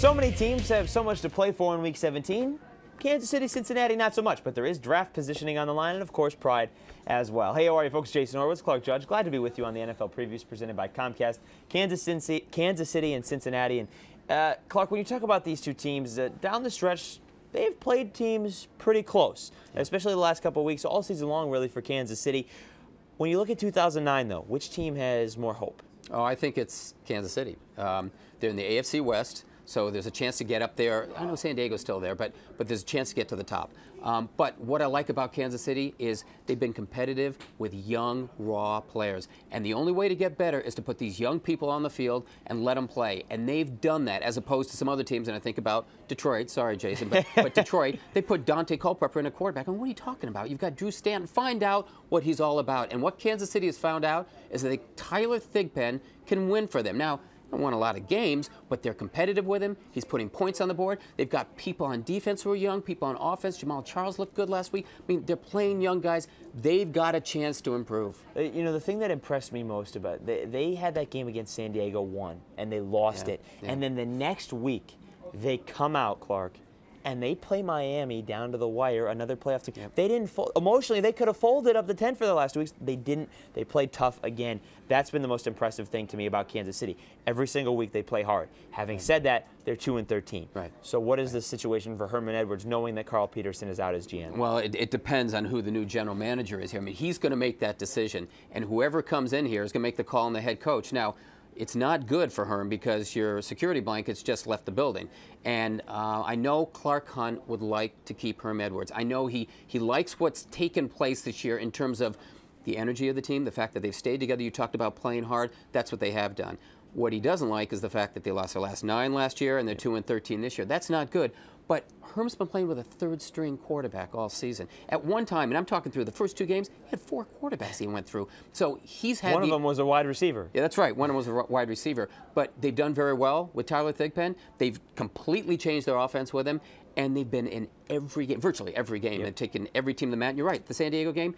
So many teams have so much to play for in Week 17. Kansas City, Cincinnati, not so much, but there is draft positioning on the line and, of course, pride as well. Hey, how are you, folks? Jason Horowitz, Clark Judge. Glad to be with you on the NFL Previews presented by Comcast. Kansas City and Cincinnati. And, Clark, when you talk about these two teams, down the stretch, they've played teams pretty close, especially the last couple of weeks, all season long, really, for Kansas City. When you look at 2009, though, which team has more hope? Oh, I think it's Kansas City. They're in the AFC West, so there's a chance to get up there. I know San Diego's still there, but there's a chance to get to the top. But what I like about Kansas City is they've been competitive with young, raw players. And the only way to get better is to put these young people on the field and let them play. And they've done that, as opposed to some other teams. And I think about Detroit. Sorry, Jason, but Detroit, they put Dante Culpepper in a quarterback. And what are you talking about? You've got Drew Stanton. Find out what he's all about. And what Kansas City has found out is that Tyler Thigpen can win for them. Now, they won a lot of games, but they're competitive with him. He's putting points on the board. They've got people on defense who are young, people on offense. Jamal Charles looked good last week. I mean, they're playing young guys. They've got a chance to improve. You know, the thing that impressed me most about they had that game against San Diego, won, and they lost it. Yeah. And then the next week, they come out, Clark, and they play Miami down to the wire, another playoff team. Yep. They didn't emotionally, they could have folded up the 10 for the last 2 weeks. They didn't. They played tough again. That's been the most impressive thing to me about Kansas City. Every single week they play hard. Having said that, they're 2-13. Right. So what is the situation for Herman Edwards, knowing that Carl Peterson is out as GM? Well, it depends on who the new general manager is here. I mean, he's going to make that decision, and whoever comes in here is going to make the call on the head coach. Now, it's not good for Herm because your security blankets just left the building. And I know Clark Hunt would like to keep Herm Edwards. I know he likes what's taken place this year in terms of the energy of the team, the fact that they've stayed together. You talked about playing hard. That's what they have done. What he doesn't like is the fact that they lost their last 9 last year and they're 2-13 this year. That's not good. But Herm's been playing with a third-string quarterback all season. At one time, and I'm talking through the first 2 games, he had 4 quarterbacks he went through. So he's had one of them was a wide receiver. Yeah, that's right. One of them was a wide receiver. But they've done very well with Tyler Thigpen. They've completely changed their offense with him, and they've been in every game, virtually every game. Yep. They've taken every team to the mat. And you're right, the San Diego game,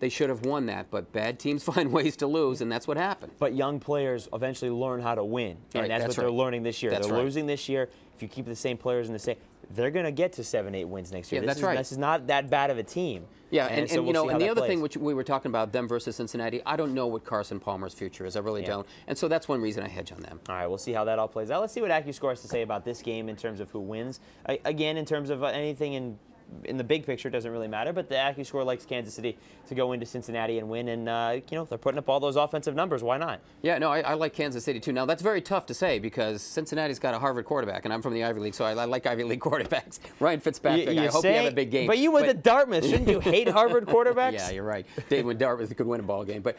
they should have won that, but bad teams find ways to lose, and that's what happened. But young players eventually learn how to win, and right, that's what they're learning this year. They're losing this year. If you keep the same players in the same, they're going to get to 7-8 wins next year. Yeah, that's right. This is not that bad of a team. Yeah, and so you know, and the other plays. thing which we were talking about, them versus Cincinnati, I don't know what Carson Palmer's future is. I really don't. And so that's one reason I hedge on them. All right, we'll see how that all plays out. Let's see what AccuScore has to say about this game in terms of who wins. Again, in terms of anything in the big picture, it doesn't really matter, but the AccuScore likes Kansas City to go into Cincinnati and win, and you know, they're putting up all those offensive numbers. Why not? Yeah, no, I like Kansas City too. Now, that's very tough to say because Cincinnati's got a Harvard quarterback, and I'm from the Ivy League, so I like Ivy League quarterbacks. Ryan Fitzpatrick, I hope you have a big game. But you went to Dartmouth. Shouldn't you hate Harvard quarterbacks? Yeah, you're right. Dave, when Dartmouth could win a ball game. But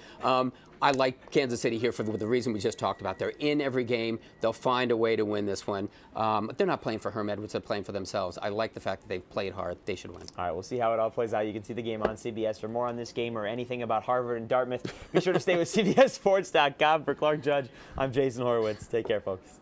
I like Kansas City here for the reason we just talked about. They're in every game. They'll find a way to win this one. But they're not playing for Herm Edwards. They're playing for themselves. I like the fact that they've played hard. They should win. All right, we'll see how it all plays out. You can see the game on CBS. For more on this game or anything about Harvard and Dartmouth, be sure to stay with CBSSports.com. For Clark Judge, I'm Jason Horowitz. Take care, folks.